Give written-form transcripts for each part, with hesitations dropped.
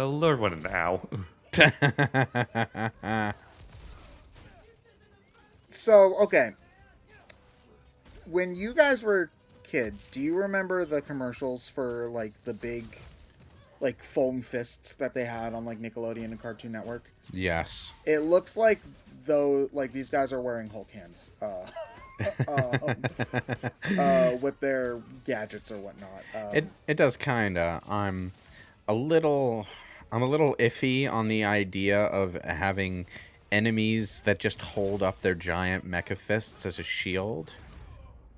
Lord, what an ow. So, okay. When you guys were kids, do you remember the commercials for, like, the big, like, foam fists that they had on, like, Nickelodeon and Cartoon Network? Yes. It looks like, though, like, these guys are wearing Hulk hands. With their gadgets or whatnot. It does kinda. I'm a little iffy on the idea of having enemies that just hold up their giant mecha fists as a shield.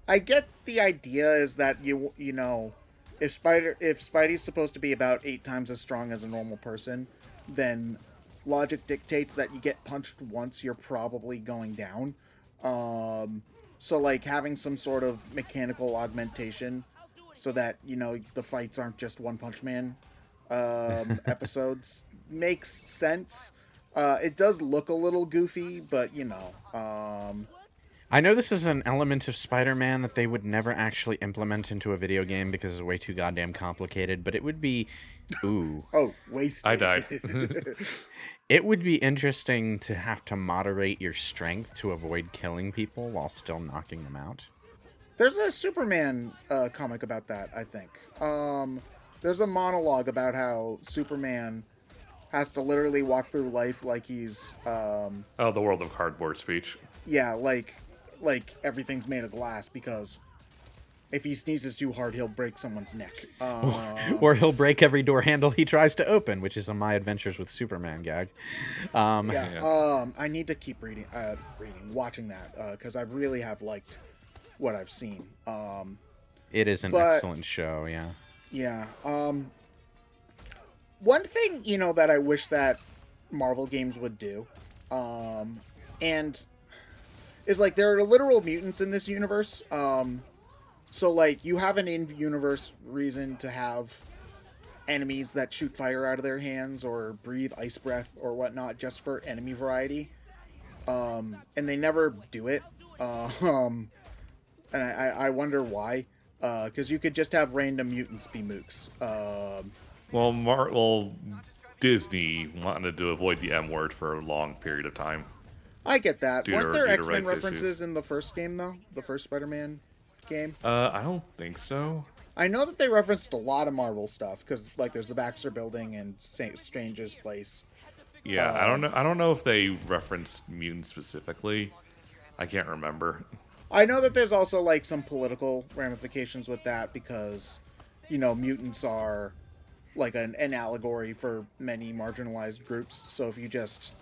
I get the idea is that you know, if Spidey's supposed to be about 8 times as strong as a normal person, then logic dictates that you get punched once, you're probably going down. So like having some sort of mechanical augmentation so that, you know, the fights aren't just One Punch Man episodes makes sense. It does look a little goofy, but you know, I know this is an element of Spider-Man that they would never actually implement into a video game because it's way too goddamn complicated, but it would be... Ooh. Oh, wasted. I died. It would be interesting to have to moderate your strength to avoid killing people while still knocking them out. There's a Superman comic about that, I think. There's a monologue about how Superman has to literally walk through life like he's... Oh, the world of cardboard speech. Yeah, like everything's made of glass because if he sneezes too hard, he'll break someone's neck. Or he'll break every door handle he tries to open, which is a My Adventures with Superman gag. I need to keep watching that, because I really have liked what I've seen. It is an excellent show, yeah. Yeah. One thing, you know, that I wish that Marvel games would do, and is like there are literal mutants in this universe. So like you have an in-universe reason to have enemies that shoot fire out of their hands or breathe ice breath or whatnot just for enemy variety. And they never do it. And I wonder why. Because you could just have random mutants be mooks. Well, Disney wanted to avoid the M word for a long period of time. I get that. Weren't there due to X-Men rights references issues. in the first game, though? The first Spider-Man game? I don't think so. I know that they referenced a lot of Marvel stuff, because, like, there's the Baxter Building and Strange's Place. Yeah, I don't know if they referenced mutants specifically. I can't remember. I know that there's also, like, some political ramifications with that, because, you know, mutants are, like, an allegory for many marginalized groups, so if you just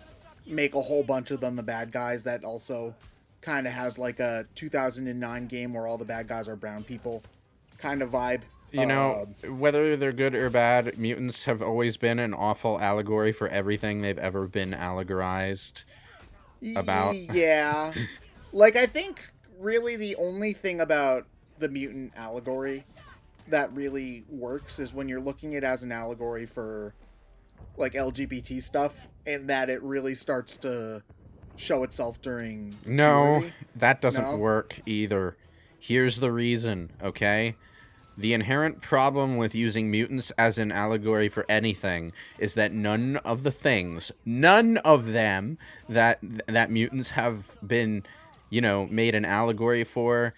make a whole bunch of them the bad guys, that also kind of has like a 2009 game where all the bad guys are brown people kind of vibe. You know, whether they're good or bad, mutants have always been an awful allegory for everything they've ever been allegorized about. Yeah. Like, I think really the only thing about the mutant allegory that really works is when you're looking at it as an allegory for like LGBT stuff, and that it really starts to show itself during puberty. That doesn't work either. Here's the reason, okay? The inherent problem with using mutants as an allegory for anything is that none of them that mutants have been, you know, made an allegory for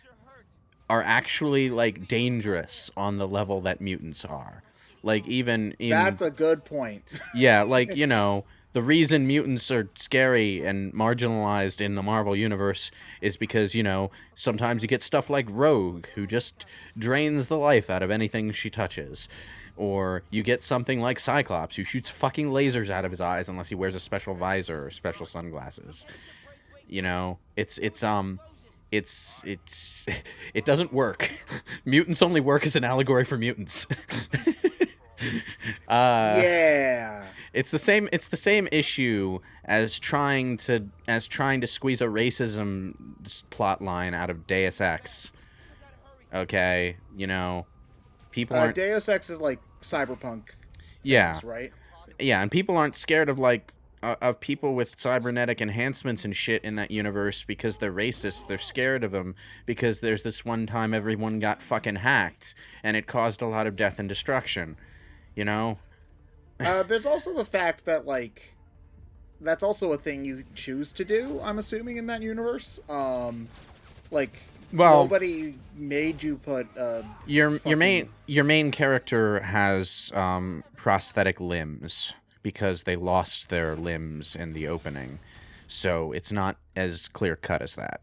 are actually, like, dangerous on the level that mutants are. Like, even in... That's a good point. Yeah, like, you know, the reason mutants are scary and marginalized in the Marvel Universe is because, you know, sometimes you get stuff like Rogue, who just drains the life out of anything she touches. Or you get something like Cyclops, who shoots fucking lasers out of his eyes unless he wears a special visor or special sunglasses. You know, it doesn't work. Mutants only work as an allegory for mutants. Yeah. It's the same issue as trying to squeeze a racism plot line out of Deus Ex. Okay, you know, people aren't... Deus Ex is like cyberpunk. Yeah. Things, right? Yeah, and people aren't scared of like of people with cybernetic enhancements and shit in that universe because they're racist. They're scared of them because there's this one time everyone got fucking hacked and it caused a lot of death and destruction. You know? There's also the fact that, like, that's also a thing you choose to do, I'm assuming, in that universe. Like, Well, nobody made you put your fucking- main character has prosthetic limbs because they lost their limbs in the opening, so it's not as clear cut as that.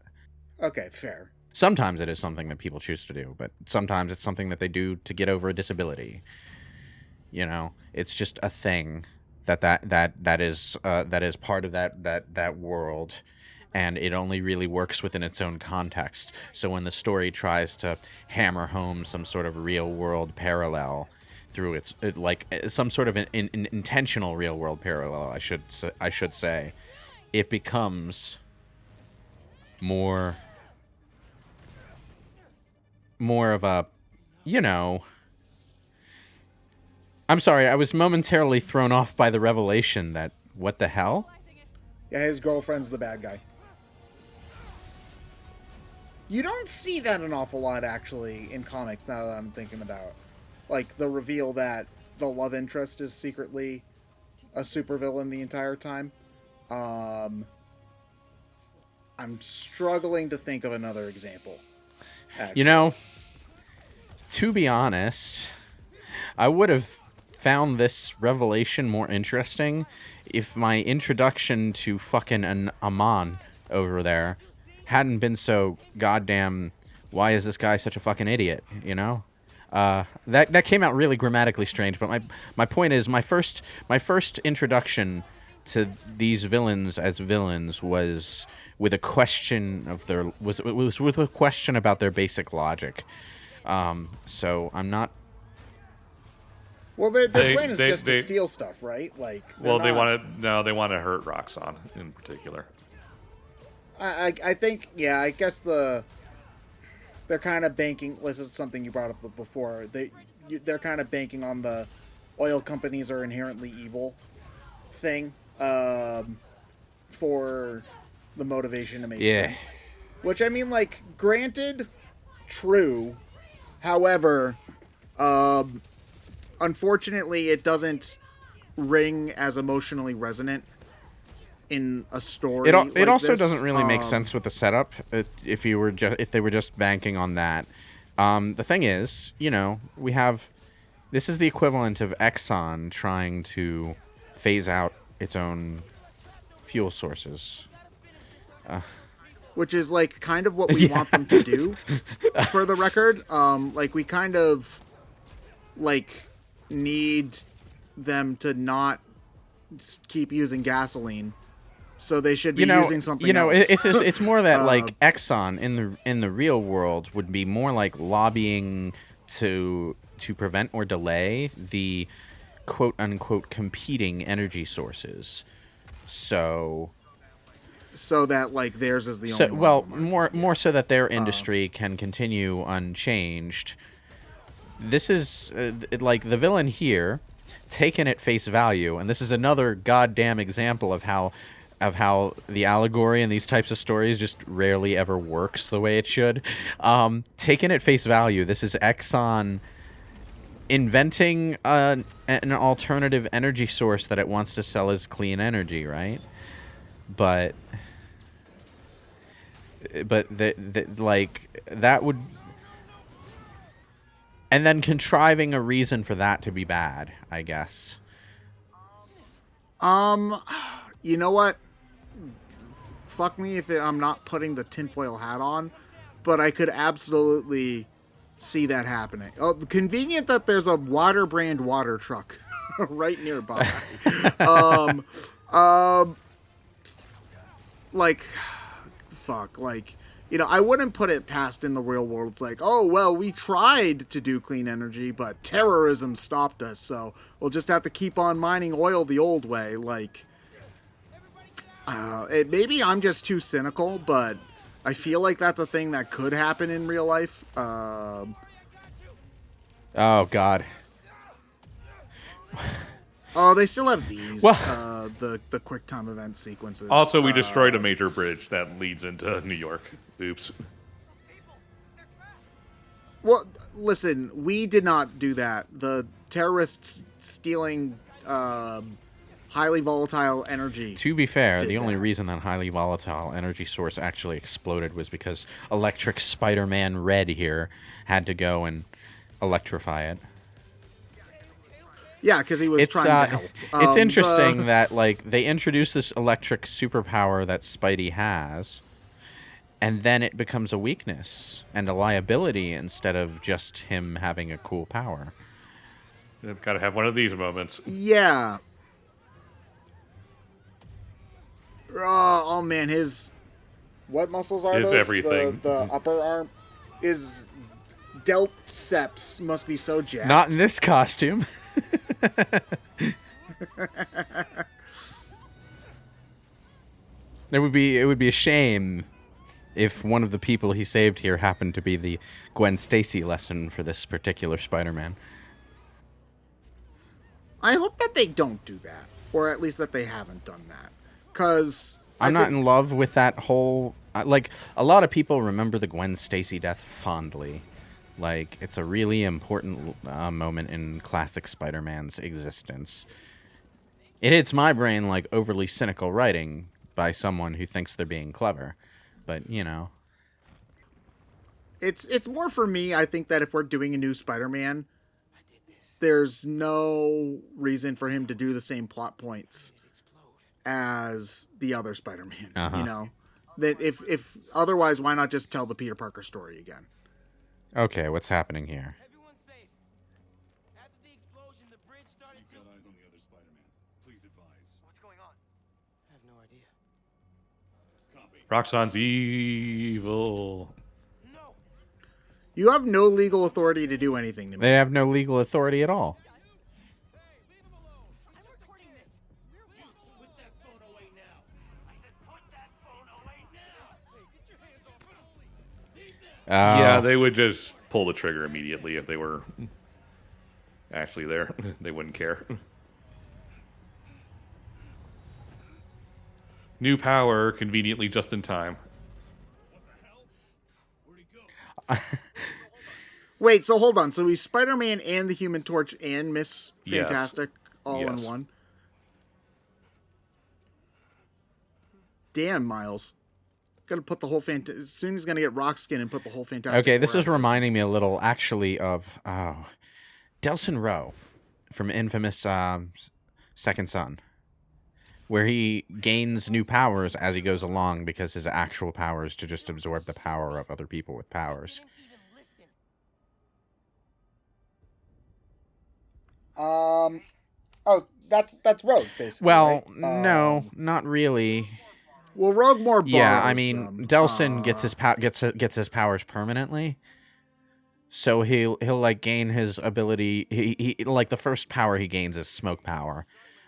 Okay, fair. Sometimes it is something that people choose to do, but sometimes it's something that they do to get over a disability. You know, it's just a thing that is part of that world, and it only really works within its own context. So when the story tries to hammer home some sort of real world parallel through some sort of an intentional real world parallel, I should say, it becomes more of a, you know. I'm sorry, I was momentarily thrown off by the revelation that, what the hell? Yeah, his girlfriend's the bad guy. You don't see that an awful lot, actually, in comics, now that I'm thinking about. Like, the reveal that the love interest is secretly a supervillain the entire time. I'm struggling to think of another example. Actually. You know, to be honest, I would have found this revelation more interesting if my introduction to fucking an Aman over there hadn't been so goddamn, why is this guy such a fucking idiot, you know? That came out really grammatically strange, but my point is, my first introduction to these villains as villains was with a question of their was with a question about their basic logic. So I'm not. Well, their plan is just to steal stuff, right? Like, well, they want to hurt Roxxon in particular. I think, yeah, I guess they're kind of banking. This is something you brought up before. They're kind of banking on the oil companies are inherently evil thing for the motivation to make sense. Which, I mean, like, granted, true. However, unfortunately, it doesn't ring as emotionally resonant in a story. It also doesn't really make sense with the setup if they were just banking on that. The thing is, you know, this is the equivalent of Exxon trying to phase out its own fuel sources. Which is, like, kind of what we want them to do, for the record. Like, we kind of, like, need them to not keep using gasoline. So they should be using something else. It's more that, like, Exxon in the real world would be more like lobbying to prevent or delay the quote-unquote competing energy sources. So that, like, theirs is the only one. Well, more so that their industry can continue unchanged. This is, like, the villain here, taken at face value, and this is another goddamn example of how the allegory in these types of stories just rarely ever works the way it should. Taken at face value, this is Exxon inventing an alternative energy source that it wants to sell as clean energy, right? But that would, and then contriving a reason for that to be bad, I guess. You know what? Fuck me if I'm not putting the tinfoil hat on, but I could absolutely see that happening. Oh, convenient that there's a water brand water truck right nearby. Like, fuck, like, you know, I wouldn't put it past in the real world. It's like, oh, well, we tried to do clean energy, but terrorism stopped us, so we'll just have to keep on mining oil the old way. Like, maybe I'm just too cynical, but I feel like that's a thing that could happen in real life. Oh, God. Oh, they still have these, well, the quick time event sequences. Also, we destroyed a major bridge that leads into New York. Oops. Well, listen, we did not do that. The terrorists stealing highly volatile energy. To be fair, the only that. reason that highly volatile energy source actually exploded was because Electric Spider-Man Red here had to go and electrify it. Yeah, because he was trying to help. It's interesting that like they introduce this electric superpower that Spidey has, and then it becomes a weakness and a liability instead of just him having a cool power. You've got to have one of these moments. Yeah. Oh man, his what muscles are His those? everything. The upper arm, his deltceps must be so jacked. Not in this costume. It would be a shame if one of the people he saved here happened to be the Gwen Stacy lesson for this particular Spider-Man. I hope that they don't do that, or at least that they haven't done that, because I'm not in love with that whole. Like, a lot of people remember the Gwen Stacy death fondly. Like, it's a really important moment in classic Spider-Man's existence. It hits my brain like overly cynical writing by someone who thinks they're being clever. But, you know. It's more for me. I think that if we're doing a new Spider-Man, there's no reason for him to do the same plot points as the other Spider-Man. Uh-huh. You know, that if otherwise, why not just tell the Peter Parker story again? Okay, what's happening here? Everyone's safe. After the explosion, the bridge started to... Got eyes on the other Spider-Man. Please advise. What's going on? I have no idea. Copy. Roxxon's evil. No! You have no legal authority to do anything to me. They have no legal authority at all. Hey, leave him alone! I'm recording this! We're watching! Put that phone away now! I said put that phone away now! Hey, get your hands off him, please! Yeah, they would just pull the trigger immediately if they were actually there. They wouldn't care. New power, conveniently just in time. Wait, so hold on. So he's Spider-Man and the Human Torch and Miss Yes. Fantastic all in Yes. one. Damn, Miles. Gotta put the whole soon he's gonna get rock skin and put the whole Fantastic. Okay, this Four is out. reminding me a little, actually, of Delsin Rowe from infamous Second Son, where he gains new powers as he goes along because his actual power is to just absorb the power of other people with powers. Oh, that's Rogue, basically. Well, right? no, not really. Well, Rogue more borrows Yeah, I mean, them. Delsin gets his powers permanently. So he'll like gain his ability. He like the first power he gains is smoke power.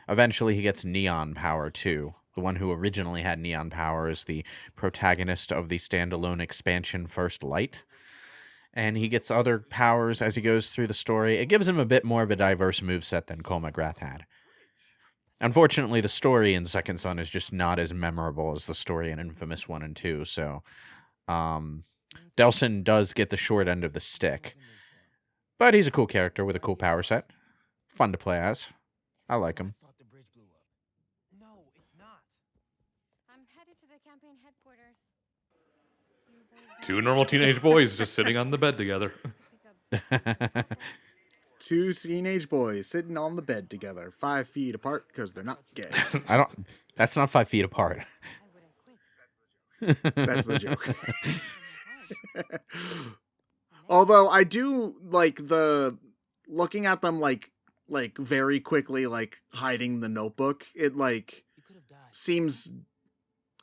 Eventually, he gets neon power too. The one who originally had neon power is the protagonist of the standalone expansion First Light. And he gets other powers as he goes through the story. It gives him a bit more of a diverse moveset than Cole McGrath had. Unfortunately, the story in Second Son is just not as memorable as the story in Infamous 1 and 2, so Delsin does get the short end of the stick. But he's a cool character with a cool power set. Fun to play as. I like him. Thought the bridge blew up. No, it's not. I'm headed to the campaign headquarters. Two normal teenage boys just sitting on the bed together. Two teenage boys sitting on the bed together, 5 feet apart because they're not gay. That's not 5 feet apart. That's the joke. Although I do like the looking at them like very quickly like hiding the notebook. It like seems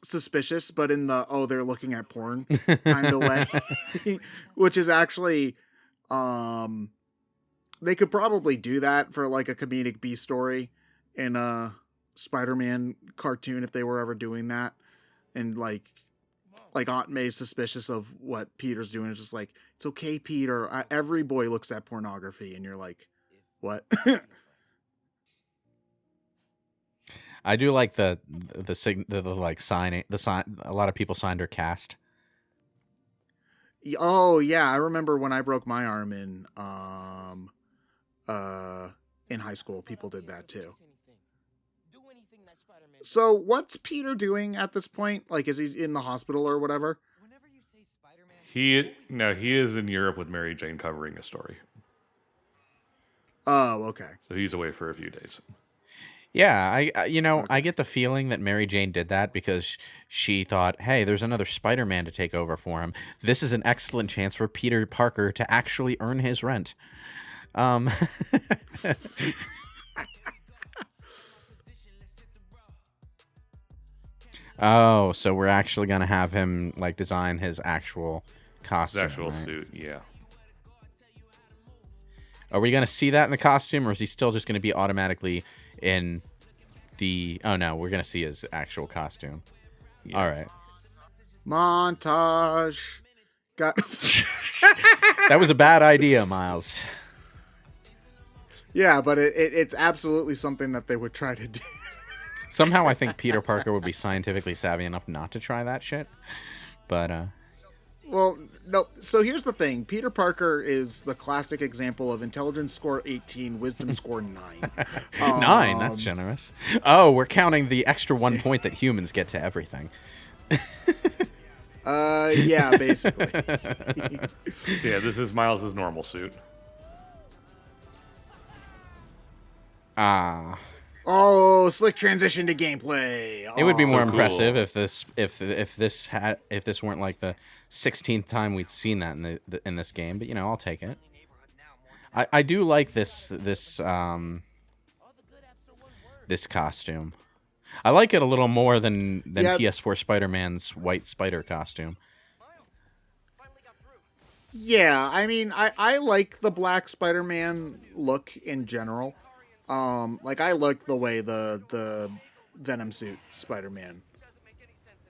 suspicious, but in the they're looking at porn kind of way, which is actually they could probably do that for like a comedic B story in a Spider-Man cartoon if they were ever doing that, and like Aunt May's suspicious of what Peter's doing. It's just like, it's okay, Peter. Every boy looks at pornography, and you're like, what? I do like the like signing the sign. A lot of people signed her cast. Oh yeah, I remember when I broke my arm in in high school, people did that too. Do anything that Spider-Man. So what's Peter doing at this point? Like, is he in the hospital or whatever? Whenever you say Spider-Man, He is in Europe with Mary Jane covering a story. Oh, okay. So he's away for a few days. Yeah, I get the feeling that Mary Jane did that because she thought, hey, there's another Spider-Man to take over for him. This is an excellent chance for Peter Parker to actually earn his rent. Oh, so we're actually going to have him like design his actual costume. His actual right? suit, yeah. Are we going to see that in the costume, or is he still just going to be automatically in the... Oh, no, we're going to see his actual costume. Yeah. All right. Montage. Got. That was a bad idea, Miles. Yeah, but it's absolutely something that they would try to do. Somehow I think Peter Parker would be scientifically savvy enough not to try that shit. But, Well, no. So here's the thing. Peter Parker is the classic example of intelligence score 18, wisdom score 9. 9, that's generous. Oh, we're counting the extra 1 point that humans get to everything. Yeah, basically. So yeah, this is Miles' normal suit. Oh, slick transition to gameplay. It would be Oh. more cool. impressive if this weren't like the 16th time we'd seen that in this game, but I'll take it. I do like this costume. I like it a little more than Yeah. PS4 Spider-Man's white spider costume. Yeah, I mean, I like the black Spider-Man look in general. Like, I like the way the Venom suit Spider-Man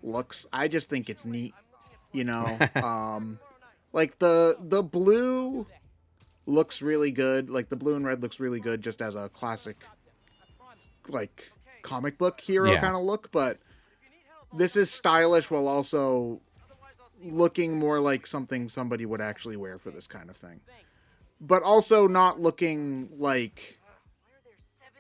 looks. I just think it's neat, like the blue looks really good. Like, the blue and red looks really good just as a classic, like, comic book hero Yeah. kind of look. But this is stylish while also looking more like something somebody would actually wear for this kind of thing. But also not looking like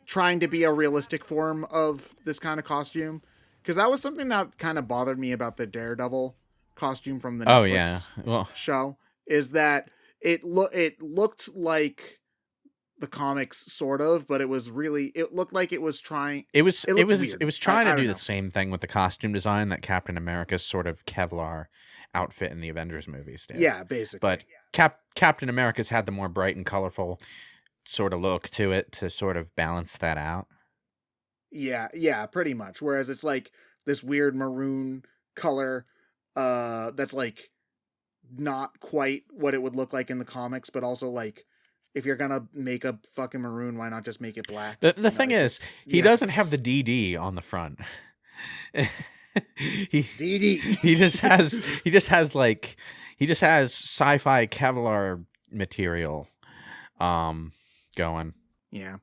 trying to be a realistic form of this kind of costume, because that was something that kind of bothered me about the Daredevil costume from the Netflix Oh yeah, well, show, is that it looked like the comics sort of, but it looked like it was trying. it was It looked trying weird. I to do don't the know. same thing with the costume design that Captain America's sort of Kevlar outfit in the Avengers movies did. Yeah, basically. But Captain America's had the more bright and colorful sort of look to it to sort of balance that out. Yeah, pretty much. Whereas it's like this weird maroon color that's like not quite what it would look like in the comics, but also like if you're gonna make a fucking maroon, why not just make it black? The thing it is, just- he yeah. doesn't have the DD on the front. DD. He just has sci-fi Kevlar material going. Yeah.